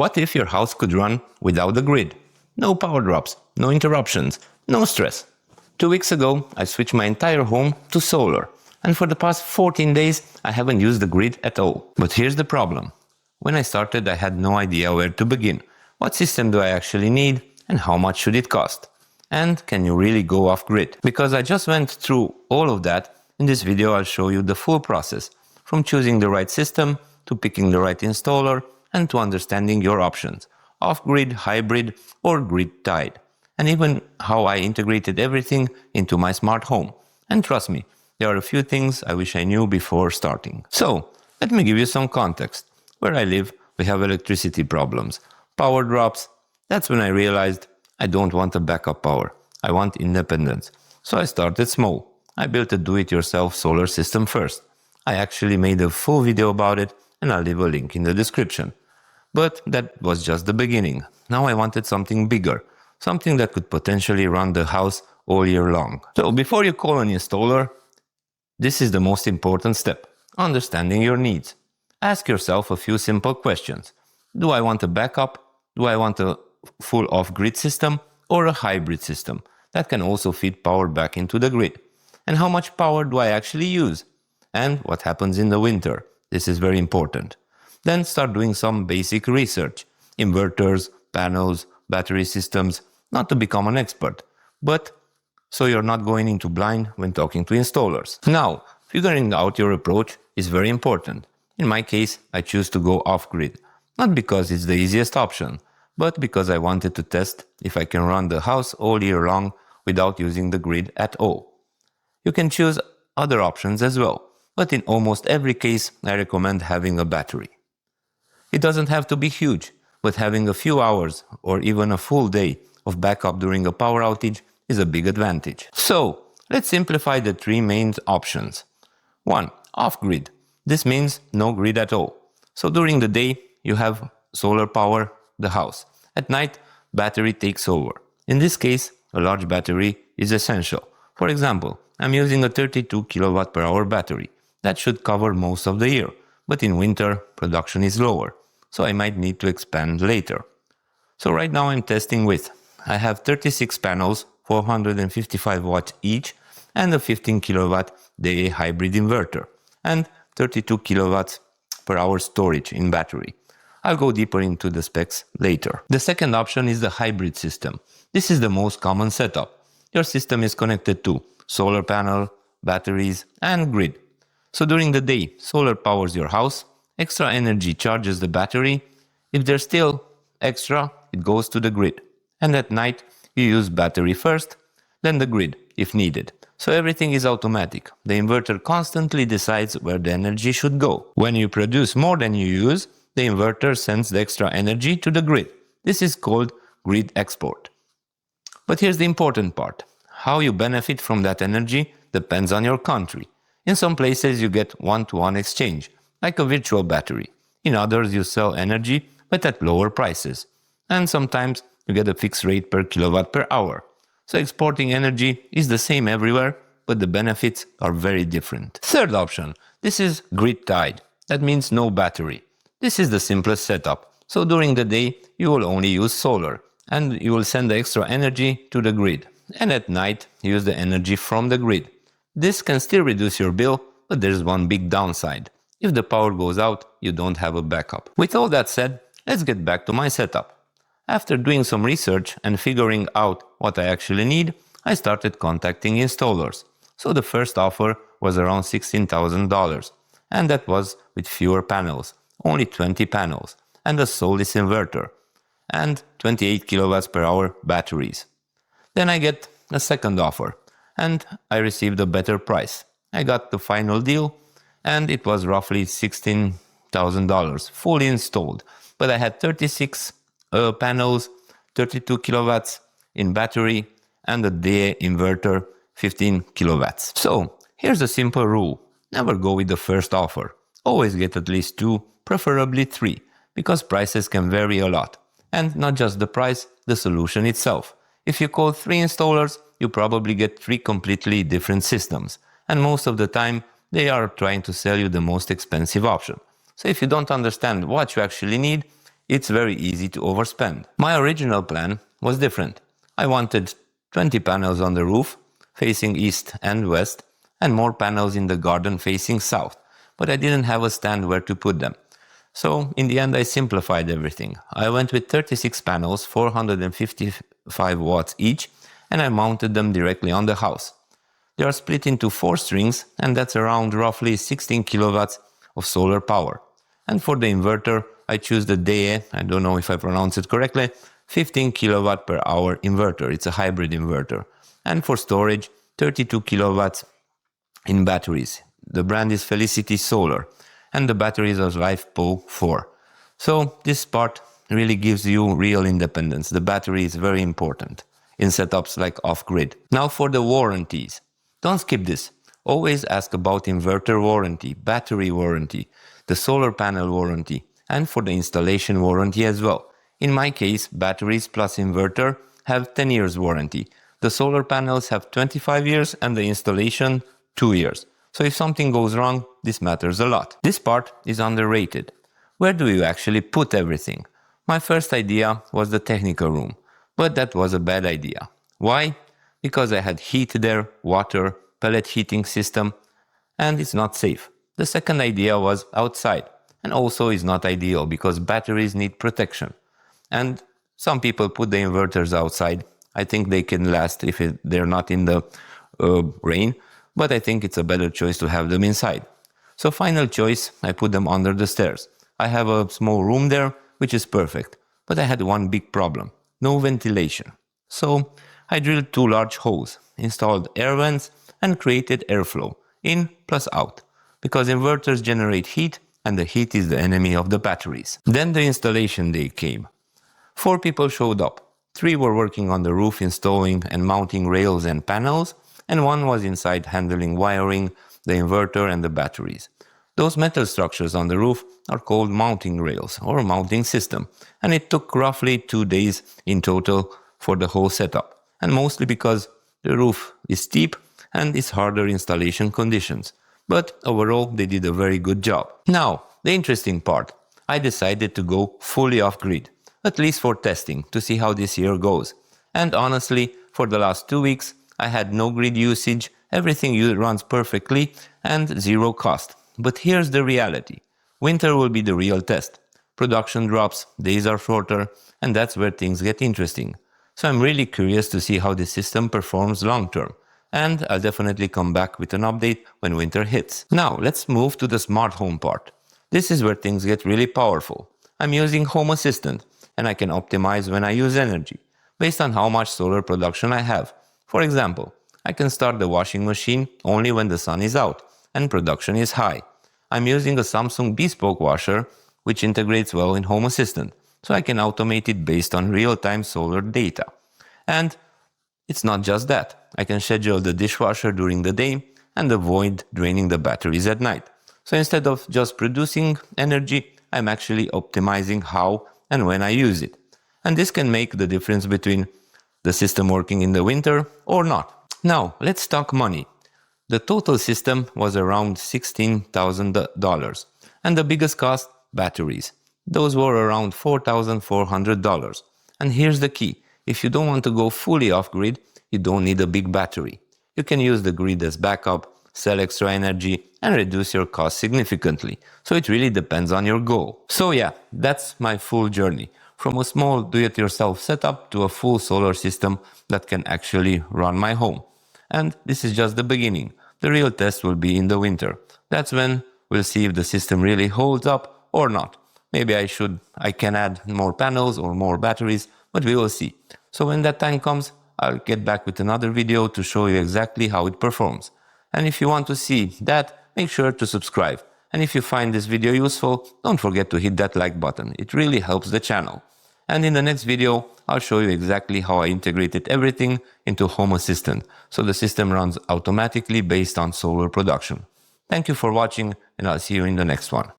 What if your house could run without the grid? No power drops, no interruptions, no stress. 2 weeks ago, I switched my entire home to solar. And for the past 14 days, I haven't used the grid at all. But here's the problem. When I started, I had no idea where to begin. What system do I actually need? And how much should it cost? And can you really go off grid? Because I just went through all of that, in this video I'll show you the full process. From choosing the right system, to picking the right installer, and to understanding your options. Off-grid, hybrid, or grid-tied. And even how I integrated everything into my smart home. And trust me, there are a few things I wish I knew before starting. So, let me give you some context. Where I live, we have electricity problems. Power drops. That's when I realized I don't want a backup power. I want independence. So I started small. I built a do-it-yourself solar system first. I actually made a full video about it, and I'll leave a link in the description. But that was just the beginning. Now I wanted something bigger, something that could potentially run the house all year long. So before you call an installer, this is the most important step, understanding your needs. Ask yourself a few simple questions. Do I want a backup? Do I want a full off-grid system or a hybrid system that can also feed power back into the grid? And how much power do I actually use? And what happens in the winter? This is very important. Then start doing some basic research. Inverters, panels, battery systems, not to become an expert, but so you're not going into blind when talking to installers. Now, figuring out your approach is very important. In my case, I choose to go off-grid, not because it's the easiest option, but because I wanted to test if I can run the house all year long without using the grid at all. You can choose other options as well, but in almost every case, I recommend having a battery. It doesn't have to be huge, but having a few hours or even a full day of backup during a power outage is a big advantage. So, let's simplify the three main options. 1. Off-grid. This means no grid at all. So during the day, you have solar power the house. At night, battery takes over. In this case, a large battery is essential. For example, I'm using a 32 kWh battery. That should cover most of the year, but in winter, production is lower, so I might need to expand later. So right now I'm testing with, I have 36 panels, 455 watts each, and a 15 kilowatt DA hybrid inverter, and 32 kilowatts per hour storage in battery. I'll go deeper into the specs later. The second option is the hybrid system. This is the most common setup. Your system is connected to solar panel, batteries, and grid. So during the day, solar powers your house, extra energy charges the battery. If there's still extra, it goes to the grid. And at night, you use battery first, then the grid, if needed. So everything is automatic. The inverter constantly decides where the energy should go. When you produce more than you use, the inverter sends the extra energy to the grid. This is called grid export. But here's the important part. How you benefit from that energy depends on your country. In some places you get one-to-one exchange, like a virtual battery. In others you sell energy, but at lower prices. And sometimes you get a fixed rate per kilowatt per hour. So exporting energy is the same everywhere, but the benefits are very different. Third option, this is grid-tied. That means no battery. This is the simplest setup. So during the day, you will only use solar, and you will send the extra energy to the grid. And at night, use the energy from the grid. This can still reduce your bill, but there's one big downside. If the power goes out, you don't have a backup. With all that said, let's get back to my setup. After doing some research and figuring out what I actually need, I started contacting installers. So the first offer was around $16,000, and that was with fewer panels, only 20 panels, and a soulless inverter, and 28 kilowatts per hour batteries. Then I get a second offer, and I received a better price. I got the final deal, and it was roughly $16,000, fully installed. But I had 36 panels, 32 kilowatts in battery, and a DA inverter, 15 kilowatts. So, here's a simple rule. Never go with the first offer. Always get at least 2, preferably 3, because prices can vary a lot. And not just the price, the solution itself. If you call 3 installers, you probably get 3 completely different systems. And most of the time, they are trying to sell you the most expensive option. So if you don't understand what you actually need, it's very easy to overspend. My original plan was different. I wanted 20 panels on the roof, facing east and west, and more panels in the garden facing south, but I didn't have a stand where to put them. So in the end I simplified everything. I went with 36 panels, 455 watts each, and I mounted them directly on the house. They are split into 4 strings, and that's around roughly 16 kilowatts of solar power. And for the inverter, I choose the DE, I don't know if I pronounce it correctly, 15 kilowatt per hour inverter. It's a hybrid inverter. And for storage, 32 kilowatts in batteries. The brand is Felicity Solar, and the batteries are LiFePO 4. So this part really gives you real independence. The battery is very important in setups like off-grid. Now for the warranties. Don't skip this. Always ask about inverter warranty, battery warranty, the solar panel warranty, and for the installation warranty as well. In my case, batteries plus inverter have 10 years warranty. The solar panels have 25 years and the installation 2 years. So if something goes wrong, this matters a lot. This part is underrated. Where do you actually put everything? My first idea was the technical room, but that was a bad idea. Why? Because I had heat there, water, pellet heating system, and it's not safe. The second idea was outside, and also is not ideal because batteries need protection. And some people put the inverters outside. I think they can last if they're not in the rain, but I think it's a better choice to have them inside. So final choice, I put them under the stairs. I have a small room there, which is perfect, but I had one big problem: no ventilation. So I drilled 2 large holes, installed air vents, and created airflow, in plus out, because inverters generate heat, and the heat is the enemy of the batteries. Then the installation day came. 4 people showed up. 3 were working on the roof installing and mounting rails and panels, and 1 was inside handling wiring, the inverter and the batteries. Those metal structures on the roof are called mounting rails or mounting system, and it took roughly 2 days in total for the whole setup. And mostly because the roof is steep and it's harder installation conditions. But overall, they did a very good job. Now, the interesting part. I decided to go fully off-grid, at least for testing, to see how this year goes. And honestly, for the last 2 weeks, I had no grid usage, everything runs perfectly, and 0 cost. But here's the reality. Winter will be the real test. Production drops, days are shorter, and that's where things get interesting. So I'm really curious to see how this system performs long term. And I'll definitely come back with an update when winter hits. Now let's move to the smart home part. This is where things get really powerful. I'm using Home Assistant, and I can optimize when I use energy, based on how much solar production I have. For example, I can start the washing machine only when the sun is out and production is high. I'm using a Samsung bespoke washer, which integrates well in Home Assistant, so I can automate it based on real-time solar data. And it's not just that. I can schedule the dishwasher during the day and avoid draining the batteries at night. So instead of just producing energy, I'm actually optimizing how and when I use it. And this can make the difference between the system working in the winter or not. Now, let's talk money. The total system was around $16,000, and the biggest cost, batteries. Those were around $4,400. And here's the key. If you don't want to go fully off-grid, you don't need a big battery. You can use the grid as backup, sell extra energy, and reduce your costs significantly. So it really depends on your goal. So yeah, that's my full journey. From a small do-it-yourself setup to a full solar system that can actually run my home. And this is just the beginning. The real test will be in the winter. That's when we'll see if the system really holds up or not. Maybe I can add more panels or more batteries, but we will see. So when that time comes, I'll get back with another video to show you exactly how it performs. And if you want to see that, make sure to subscribe. And if you find this video useful, don't forget to hit that like button. It really helps the channel. And in the next video, I'll show you exactly how I integrated everything into Home Assistant, so the system runs automatically based on solar production. Thank you for watching, and I'll see you in the next one.